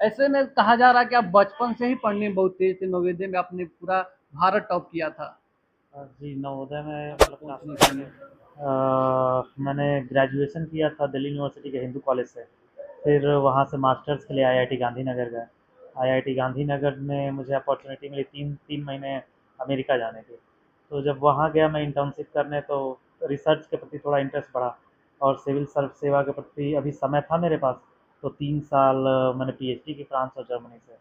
ऐसे में कहा जा रहा है कि आप बचपन से ही पढ़ने में बहुत तेज थे, नवोदय में आपने पूरा भारत टॉप किया था। जी, नवोदय में मतलब काफ़ी पढ़े। मैंने ग्रेजुएशन किया था दिल्ली यूनिवर्सिटी के हिंदू कॉलेज से। फिर वहाँ से मास्टर्स के लिए आईआईटी गांधीनगर गए। आईआईटी गांधीनगर में मुझे अपॉर्चुनिटी मिली 3 महीने अमेरिका जाने की। तो जब वहाँ गया मैं इंटर्नशिप करने, तो रिसर्च के प्रति थोड़ा इंटरेस्ट बढ़ा और सिविल सर्व सेवा के प्रति अभी समय था मेरे पास। तो 3 साल मैंने पीएचडी की फ्रांस और जर्मनी से।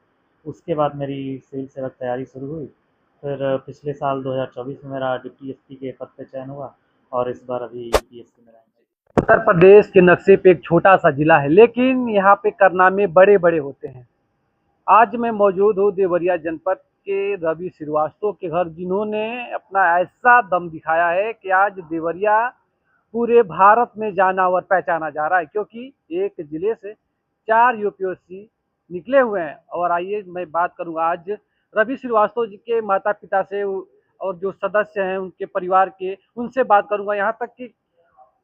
उसके बाद मेरी सिविल सेवा की तैयारी शुरू हुई। फिर पिछले साल 2024 में मेरा डिप्टी एसपी के पद पे चयन हुआ और इस बार अभी यूपीएससी में रैंक आई। उत्तर प्रदेश के नक्शे पे एक छोटा सा जिला है, लेकिन यहाँ पे कारनामे बड़े बड़े होते हैं। आज मैं मौजूद हूँ देवरिया जनपद के रवि श्रीवास्तव के घर, जिन्होंने अपना ऐसा दम दिखाया है कि आज देवरिया पूरे भारत में जाना और पहचाना जा रहा है, क्योंकि एक जिले से 4 यूपीएससी निकले हुए हैं। और आइए मैं बात करूंगा आज रवि श्रीवास्तव जी के माता पिता से और जो सदस्य हैं उनके परिवार के, उनसे बात करूंगा। यहाँ तक कि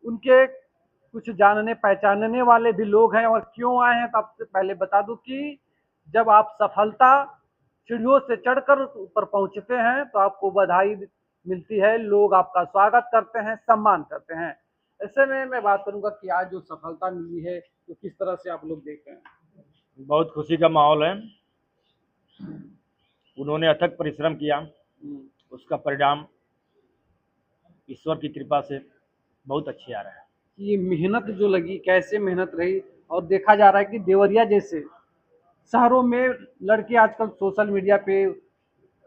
उनके कुछ जानने पहचानने वाले भी लोग हैं। और क्यों आए हैं, तो आपसे पहले बता दूं कि जब आप सफलता सीढ़ियों से चढ़कर ऊपर पहुंचते हैं तो आपको बधाई मिलती है, लोग आपका स्वागत करते हैं, सम्मान करते हैं। ऐसे में मैं बात करूंगा कि आज जो सफलता मिली है तो किस तरह से आप लोग देख रहे हैं। बहुत खुशी का माहौल है। उन्होंने अथक परिश्रम किया, उसका परिणाम ईश्वर की कृपा से बहुत अच्छे आ रहा है। ये मेहनत जो लगी, कैसे मेहनत रही। और देखा जा रहा है कि देवरिया जैसे शहरों में लड़के आजकल सोशल मीडिया पे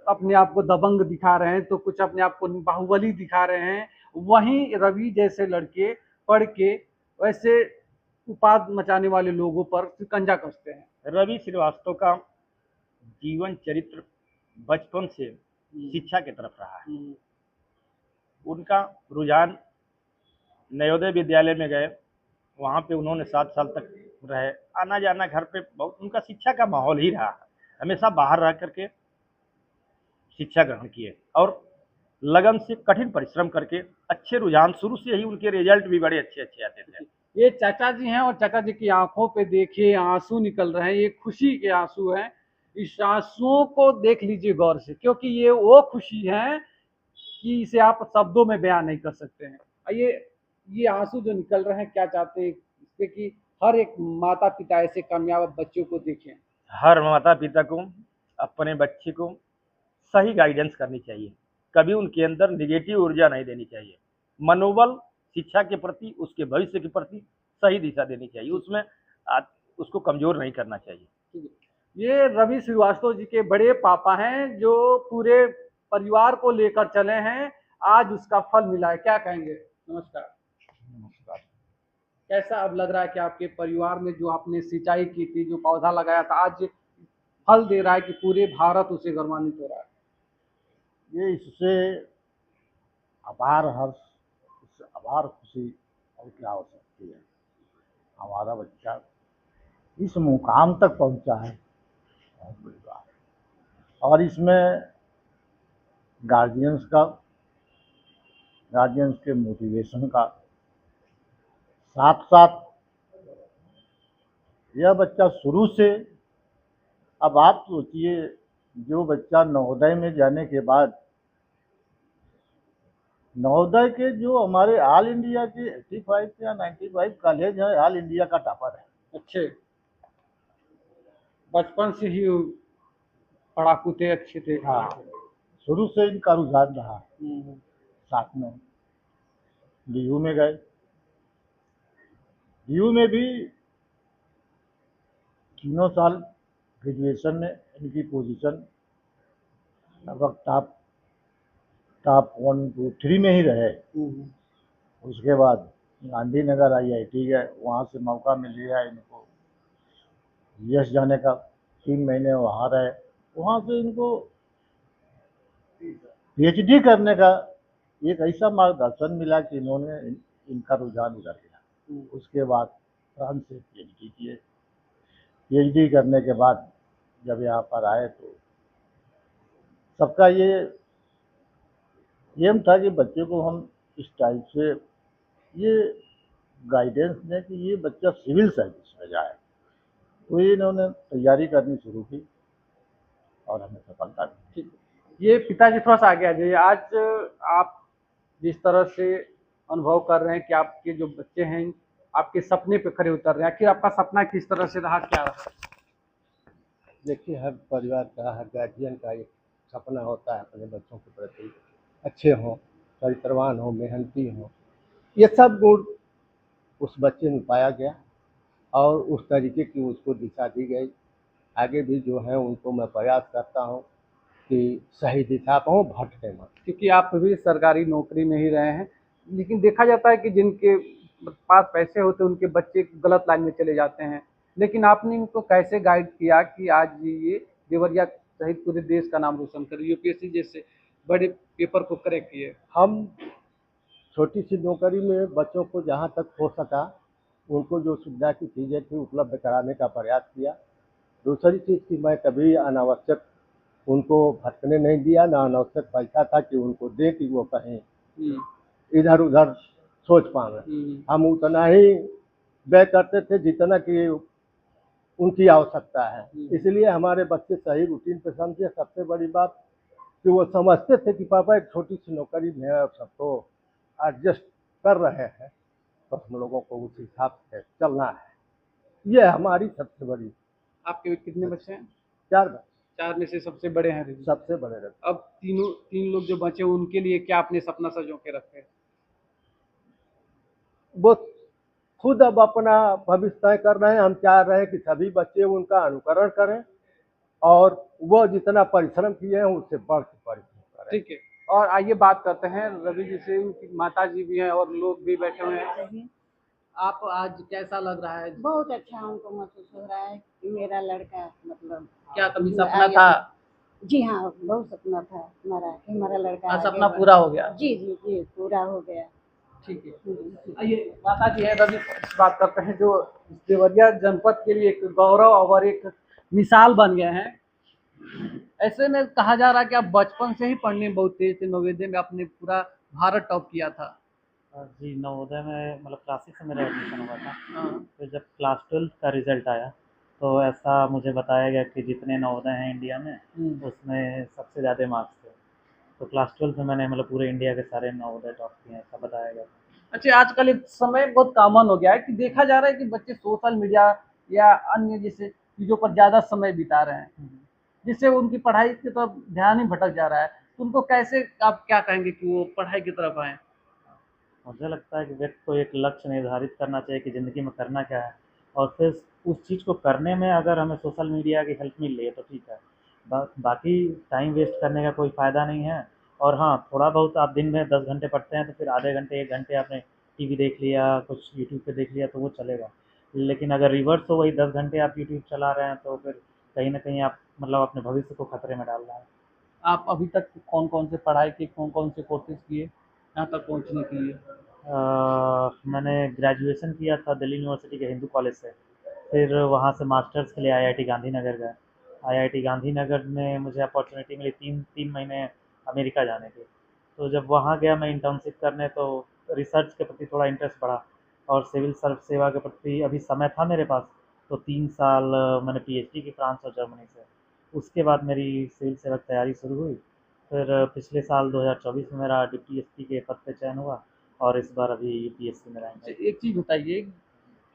अपने आप को दबंग दिखा रहे हैं, तो कुछ अपने आप को बाहुबली दिखा रहे हैं। वहीं रवि जैसे लड़के पढ़ के वैसे उपाद मचाने वाले लोगों पर शिकंजा कसते हैं। रवि श्रीवास्तव का जीवन चरित्र बचपन से शिक्षा की तरफ रहा है। उनका रुझान नवोदय विद्यालय में गए, वहाँ पे उन्होंने 7 साल तक रहे। आना जाना घर पे बहुत, उनका शिक्षा का माहौल ही रहा है। हमेशा बाहर रह करके शिक्षा ग्रहण किए और लगन से कठिन परिश्रम करके अच्छे रुझान, शुरू से ही उनके रिजल्ट भी बड़े अच्छे अच्छे आते थे। ये चाचा जी हैं और चाचा जी की आंखों पे देखिए आंसू निकल रहे हैं, ये खुशी के आंसू हैं। इस आंसुओं को देख लीजिए गौर से, क्योंकि ये वो खुशी है कि इसे आप शब्दों में बयान नहीं कर सकते हैं। ये आंसू जो निकल रहे हैं, क्या चाहते हैं इससे कि हर एक माता पिता ऐसे कामयाब बच्चों को देखें। हर माता पिता को अपने बच्चे को सही गाइडेंस करनी चाहिए, कभी उनके अंदर निगेटिव ऊर्जा नहीं देनी चाहिए। मनोबल शिक्षा के प्रति, उसके भविष्य के प्रति सही दिशा देनी चाहिए, उसमें उसको कमजोर नहीं करना चाहिए। ये रवि श्रीवास्तव जी के बड़े पापा हैं, जो पूरे परिवार को लेकर चले हैं। आज उसका फल मिला है, क्या कहेंगे। नमस्कार। नमस्कार। कैसा अब लग रहा है कि आपके परिवार में जो आपने सिंचाई की थी, जो पौधा लगाया था, आज फल दे रहा है कि पूरे भारत उसे गौरवान्वित हो रहा है। ये इससे अपार हर्ष, इससे अपार खुशी और क्या हो सकती है। हमारा बच्चा इस मुकाम तक पहुंचा है, बहुत बड़ी बात है। और इसमें गार्जियंस का, गार्जियंस के मोटिवेशन का साथ साथ यह बच्चा शुरू से, अब आप सोचिए, जो बच्चा नवोदय में जाने के बाद, नवोदय के जो हमारे ऑल इंडिया के 85 या 95 कॉलेज है, ऑल इंडिया का टॉपर है। अच्छे बचपन से ही पढ़ाकू थे, अच्छे थे। हाँ, शुरू से इनका रुझान रहा। साथ में डीयू में गए, डीयू में भी तीनों साल ग्रेजुएशन में इनकी पोजीशन लगभग टॉप टॉप 1 2 3 में ही रहे। उसके बाद गांधीनगर आईआईटी गए, वहाँ से मौका मिल गया इनको यूएस जाने का। 3 महीने वहाँ रहे, वहाँ से इनको पीएचडी करने का एक ऐसा मार्गदर्शन मिला कि इन्होंने इनका रुझान उधर गया। उसके बाद फ्रांस से पीएचडी किए। पीएचडी करने के बाद जब यहाँ पर आए तो सबका ये एम था कि बच्चे को हम इस टाइप से ये गाइडेंस दें कि ये बच्चा सिविल सर्विस में जाए। तो ये इन्होंने तैयारी करनी शुरू की और हमें सफलता मिली। ठीक है। ये पिताजी थोड़ा सा आगे आ जाइए। आज आप जिस तरह से अनुभव कर रहे हैं कि आपके जो बच्चे हैं आपके सपने पे खरे उतर रहे हैं, आखिर आपका सपना किस तरह से रहा, क्या रहा? देखिए, हर परिवार का, हर गार्जियन का एक सपना होता है अपने बच्चों के प्रति अच्छे हों, चरित्रवान हों, मेहनती हों। ये सब गुण उस बच्चे में पाया गया और उस तरीके की उसको दिशा दी गई। आगे भी जो है उनको मैं प्रयास करता हूँ कि सही दिशा पर हों, भटके मत। क्योंकि आप भी सरकारी नौकरी में ही रहे हैं, लेकिन देखा जाता है कि जिनके पास पैसे होते हैं उनके बच्चे गलत लाइन में चले जाते हैं, लेकिन आपने इनको कैसे गाइड किया कि आज ये देवरिया सहित पूरे देश का नाम रोशन करे, यूपीएससी जैसे बड़े पेपर को क्रैक किए? हम छोटी सी नौकरी में बच्चों को जहाँ तक हो सका उनको जो सुविधा की चीज़ें थी उपलब्ध कराने का प्रयास किया। दूसरी चीज़ कि मैं कभी अनावश्यक उनको भटकने नहीं दिया, ना अनावश्यक पैसा था कि उनको दे कि वो कहीं इधर उधर सोच पाए। हम उतना ही व्यय करते थे जितना कि उनकी आवश्यकता है। इसलिए हमारे बच्चे सही रूटीन पे समझे। सबसे बड़ी बात कि वो समझते थे कि पापा एक छोटी सी नौकरी में है और सबको एडजस्ट कर रहे हैं, तो हम लोगों को उस हिसाब से चलना है। ये हमारी सबसे बड़ी। आपके कितने बच्चे हैं? 4 बच्चे, 4 में से सबसे बड़े हैं रवि। सबसे बड़े रहते। अब तीन लोग जो बचे उनके लिए क्या आपने सपना सजो के रखे हैं? वो खुद अब अपना भविष्य तय कर रहे हैं। हम चाह रहे हैं कि सभी बच्चे उनका अनुकरण करें और वो जितना परिश्रम किए हैं उससे बढ़ के परिश्रम करें। ठीक है। और आइए बात करते हैं रवि जी से, उनकी माता जी भी हैं और लोग भी बैठे हुए हैं। आप आज कैसा लग रहा है? बहुत अच्छा हमको महसूस हो रहा है कि मेरा लड़का मतलब क्या कभी सपना था? जी हाँ, बहुत सपना था हमारा कि हमारा लड़का आज आगे सपना बढ़े। पूरा हो गया। जी जी जी, पूरा हो गया। ठीक है। आइए माता जी है, रवि से बात करते हैं जो देवरिया जनपद के लिए एक गौरव और एक मिसाल बन गए हैं। ऐसे में कहा जा रहा है कि आप बचपन से ही पढ़ने में बहुत तेज थे, नवोदय में आपने पूरा भारत टॉप किया था। जी, नवोदय में मतलब क्लास 6 से मेरा एडमिशन हुआ था। हाँ। फिर जब क्लास 12 का रिज़ल्ट आया, तो ऐसा मुझे बताया गया कि जितने नवोदय हैं इंडिया में, उसमें सबसे ज़्यादा मार्क्स थे। तो क्लास 12 में मैंने मतलब पूरे इंडिया के सारे नवोदय टॉप किए हैं, ऐसा बताया गया था। अच्छा, आजकल एक समय बहुत कॉमन हो गया है कि देखा जा रहा है कि बच्चे सोशल मीडिया या अन्य जैसे चीज़ों पर ज़्यादा समय बिता रहे हैं, जिससे उनकी पढ़ाई की तरफ ध्यान ही भटक जा रहा है। तो उनको कैसे आप क्या कहेंगे कि वो पढ़ाई की तरफ आएँ? मुझे लगता है कि व्यक्ति को एक लक्ष्य निर्धारित करना चाहिए कि ज़िंदगी में करना क्या है, और फिर उस चीज़ को करने में अगर हमें सोशल मीडिया की हेल्प मिल रही है तो ठीक है। बाकी टाइम वेस्ट करने का कोई फ़ायदा नहीं है। और हाँ, थोड़ा बहुत आप दिन में 10 घंटे पढ़ते हैं तो फिर आधे घंटे 1 घंटे आपने टीवी देख लिया, कुछ यूट्यूब पे देख लिया तो वो चलेगा। लेकिन अगर रिवर्स हो, वही 10 घंटे आप यूट्यूब चला रहे हैं तो फिर कहीं न कहीं आप मतलब अपने भविष्य को खतरे में डाल रहे हैं। आप अभी तक कौन-कौन से पढ़ाई की, कौन-कौन से कोर्सेज़ किए यहाँ तक पहुँचने के लिए? मैंने ग्रेजुएशन किया था दिल्ली यूनिवर्सिटी के हिंदू कॉलेज से। फिर वहाँ से मास्टर्स के लिए आईआईटी गांधीनगर गए। आईआईटी गांधीनगर में मुझे अपॉर्चुनिटी मिली 3 महीने अमेरिका जाने की। तो जब वहाँ गया मैं इंटर्नशिप करने, तो रिसर्च के प्रति थोड़ा इंटरेस्ट बढ़ा और सिविल सर्व सेवा के प्रति अभी समय था मेरे पास, तो 3 साल मैंने पीएचडी की फ्रांस और जर्मनी से। उसके बाद मेरी सिविल सेवा की तैयारी शुरू हुई। फिर पिछले साल 2024 में मेरा डिप्टी एसपी के पद पे चयन हुआ और इस बार अभी यूपीएससी में रैंक है। एक चीज़ बताइए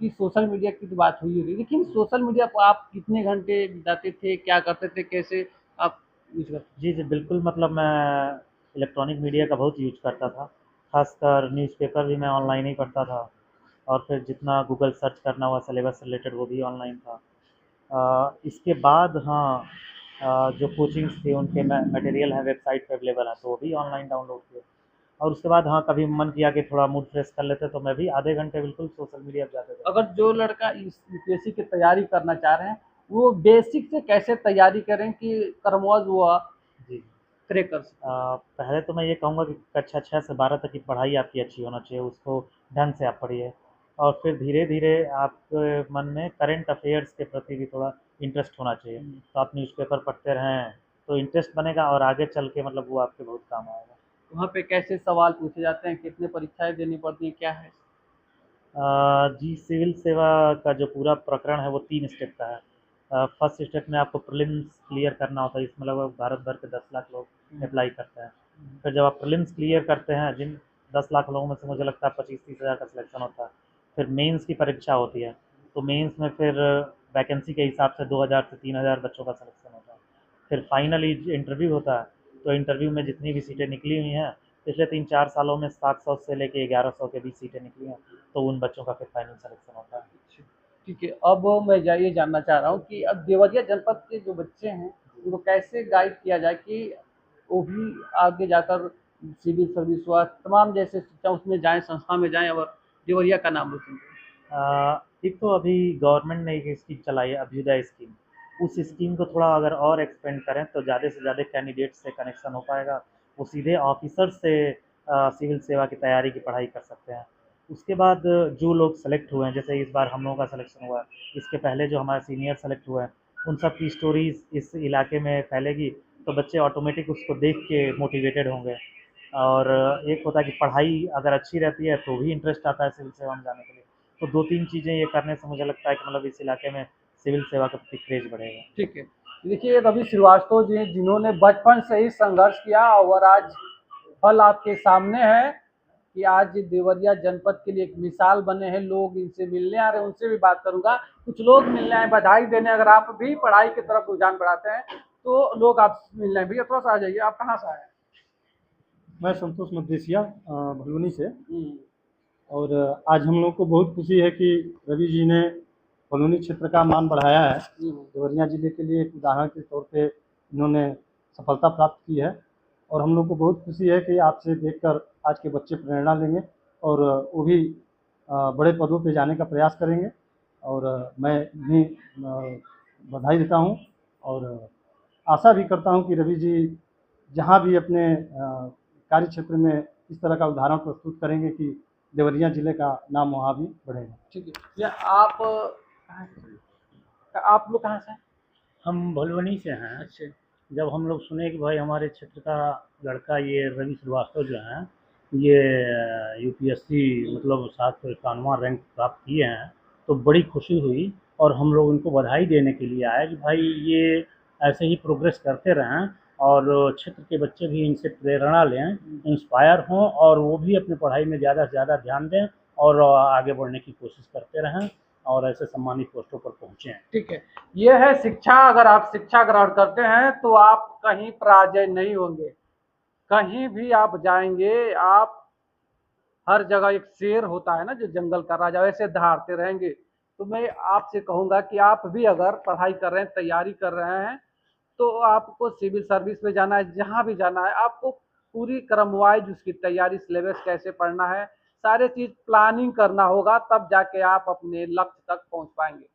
कि सोशल मीडिया की तो बात हुई होगी, लेकिन सोशल मीडिया पर आप कितने घंटे बिताते थे, क्या करते थे, कैसे आप यूज़ करते? जी, जी, बिल्कुल, मतलब मैं इलेक्ट्रॉनिक मीडिया का बहुत यूज़ करता था। ख़ासकर न्यूज़पेपर भी मैं ऑनलाइन ही पढ़ता था और फिर जितना गूगल सर्च करना हुआ सिलेबस से रिलेटेड वो भी ऑनलाइन था। इसके बाद हाँ, जो कोचिंग्स थी उनके मटेरियल हैं वेबसाइट पे अवेलेबल हैं, तो वो भी ऑनलाइन डाउनलोड किए। और उसके बाद हाँ, कभी मन किया कि थोड़ा मूड फ्रेश कर लेते तो मैं भी आधे घंटे बिल्कुल सोशल मीडिया पे जाते थे। अगर जो लड़का इस यूपीएससी की तैयारी करना चाह रहे हैं, वो बेसिक से कैसे तैयारी करें कि क्रमवार वो जी। क्रैक कर सकें? पहले तो मैं ये कहूँगा कि कक्षा 6 से 12 तक की पढ़ाई आपकी अच्छी होना चाहिए, उसको ढंग से आप पढ़िए। और फिर धीरे-धीरे आपके मन में करंट अफ़ेयर्स के प्रति भी थोड़ा इंटरेस्ट होना चाहिए। तो आप न्यूज़पेपर पढ़ते रहें, तो इंटरेस्ट बनेगा और आगे चल के मतलब वो आपके बहुत काम आएगा। वहाँ पे कैसे सवाल पूछे जाते हैं, कितने परीक्षाएँ देनी पड़ती हैं, क्या है? जी, सिविल सेवा का जो पूरा प्रकरण है वो 3 स्टेप का है। फर्स्ट स्टेप में आपको प्रीलिम्स क्लियर करना होता है, इसमें लगभग भारत भर के 10 लाख लोग अप्लाई करते हैं। फिर जब आप प्रीलिम्स क्लियर करते हैं, जिन 10 लाख लोगों में से मुझे लगता है 25-30 हज़ार का सिलेक्शन होता है। फिर मेंस की परीक्षा होती है, तो मेंस में फिर वैकेंसी के हिसाब से 2000 से 3000 बच्चों का सिलेक्शन होता है। फिर फाइनली इंटरव्यू होता है, तो इंटरव्यू में जितनी भी सीटें निकली हुई हैं, पिछले 3-4 सालों में 700 से लेके 1100 के बीच सीटें निकली हैं, तो उन बच्चों का फिर फाइनल सिलेक्शन होता है। ठीक है, अब मैं ये जानना चाह रहा हूँ कि अब देवरिया जनपद के जो बच्चे हैं उनको कैसे गाइड किया जाए कि वो भी आगे जाकर सिविल सर्विस हुआ तमाम जैसे शिक्षा उसमें जाएं, संस्था में जाएं और देवरिया का नाम रोशन करें। एक तो अभी गवर्नमेंट ने एक स्कीम चलाई है, अभ्युदय स्कीम। उस स्कीम को थोड़ा अगर और एक्सपेंड करें तो ज़्यादा से ज़्यादा कैंडिडेट से कनेक्शन हो पाएगा, वो सीधे ऑफिसर से सिविल सेवा की तैयारी की पढ़ाई कर सकते हैं। उसके बाद जो लोग सेलेक्ट हुए हैं, जैसे इस बार हम लोगों का सिलेक्शन हुआ है, इसके पहले जो हमारे सीनियर सेलेक्ट हुए हैं, उन सब की स्टोरीज इस इलाके में फैलेगी, तो बच्चे ऑटोमेटिक उसको देख के मोटिवेटेड होंगे। और एक होता है कि पढ़ाई अगर अच्छी रहती है तो भी इंटरेस्ट आता है सिविल सेवा में जाने के लिए। तो 2-3 चीज़ें ये करने से मुझे लगता है कि मतलब इस इलाके में सिविल सेवा का प्रति क्रेज बढ़ेगा। ठीक है, देखिए रवि श्रीवास्तव जी जिन्होंने बचपन से ही संघर्ष किया और आज फल आपके सामने है कि आज देवरिया जनपद के लिए एक मिसाल बने हैं। लोग इनसे मिलने आ रहे हैं, उनसे भी बात करूंगा। कुछ लोग मिलने आए बधाई देने, अगर आप भी पढ़ाई की तरफ रुझान बढ़ाते हैं तो लोग आपसे मिलने आए। भैया थोड़ा सा आ जाइए, आप कहाँ से आए हैं? मैं संतोष मद्देसिया भलुनी से। और आज हम लोग को बहुत खुशी है कि रवि जी ने भलुनी क्षेत्र का मान बढ़ाया है। देवरिया जिले के लिए एक उदाहरण के तौर पे इन्होंने सफलता प्राप्त की है, और हम लोग को बहुत खुशी है कि आपसे देखकर आज के बच्चे प्रेरणा लेंगे और वो भी बड़े पदों पे जाने का प्रयास करेंगे। और मैं इन्हें बधाई देता हूँ और आशा भी करता हूँ कि रवि जी जहाँ भी अपने कार्य क्षेत्र में इस तरह का उदाहरण प्रस्तुत करेंगे कि देवरिया जिले का नाम वहाँ भी बढ़ेगा। ठीक है भैया, आप लोग कहाँ से हैं? हम भलुनी से हैं। अच्छा, जब हम लोग सुने कि भाई हमारे क्षेत्र का लड़का ये रवि श्रीवास्तव जो हैं ये यूपीएससी मतलब 791वां रैंक प्राप्त किए हैं, तो बड़ी खुशी हुई। और हम लोग उनको बधाई देने के लिए आए कि भाई ये ऐसे ही प्रोग्रेस करते रहें और क्षेत्र के बच्चे भी इनसे प्रेरणा लें, इंस्पायर हों और वो भी अपनी पढ़ाई में ज़्यादा से ज़्यादा ध्यान दें और आगे बढ़ने की कोशिश करते रहें और ऐसे सम्मानित पोस्टों पर पहुँचें। ठीक है, ये है शिक्षा। अगर आप शिक्षा ग्रहण करते हैं तो आप कहीं पराजय नहीं होंगे। कहीं भी आप जाएंगे, आप हर जगह एक शेर होता है ना जो जंगल का राजा, वैसे दहाड़ते रहेंगे। तो मैं आपसे कहूंगा कि आप भी अगर पढ़ाई कर रहे हैं, तैयारी कर रहे हैं, तो आपको सिविल सर्विस में जाना है, जहाँ भी जाना है आपको पूरी क्रम वाइज उसकी तैयारी, सिलेबस कैसे पढ़ना है, सारे चीज प्लानिंग करना होगा, तब जाके आप अपने लक्ष्य तक पहुंच पाएंगे।